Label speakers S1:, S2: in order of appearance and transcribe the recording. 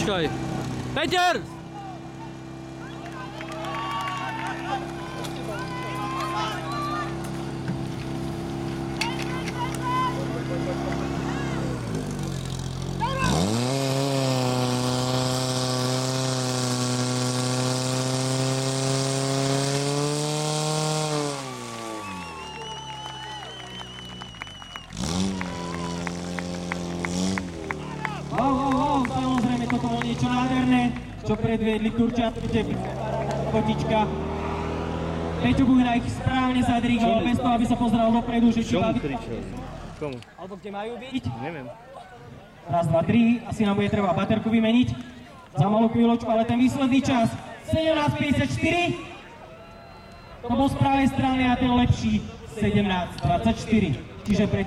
S1: Počkaj. Peter!
S2: Samozrejme, toto bolo niečo nádherné, čo predviedli Turčate, Kotička. Peťo Bujna ich správne zadrigoval, bez toho, aby sa pozeral dopredu, že či
S3: Čomu kričal? Komu?
S2: alebo kde majú byť.
S3: Neviem.
S2: Raz, dva, tri, asi nám bude treba baterku vymeniť za malú chvíľočku, ale ten výsledný čas 17:54, to bol z pravej strany a ten lepší 17:24, čiže pre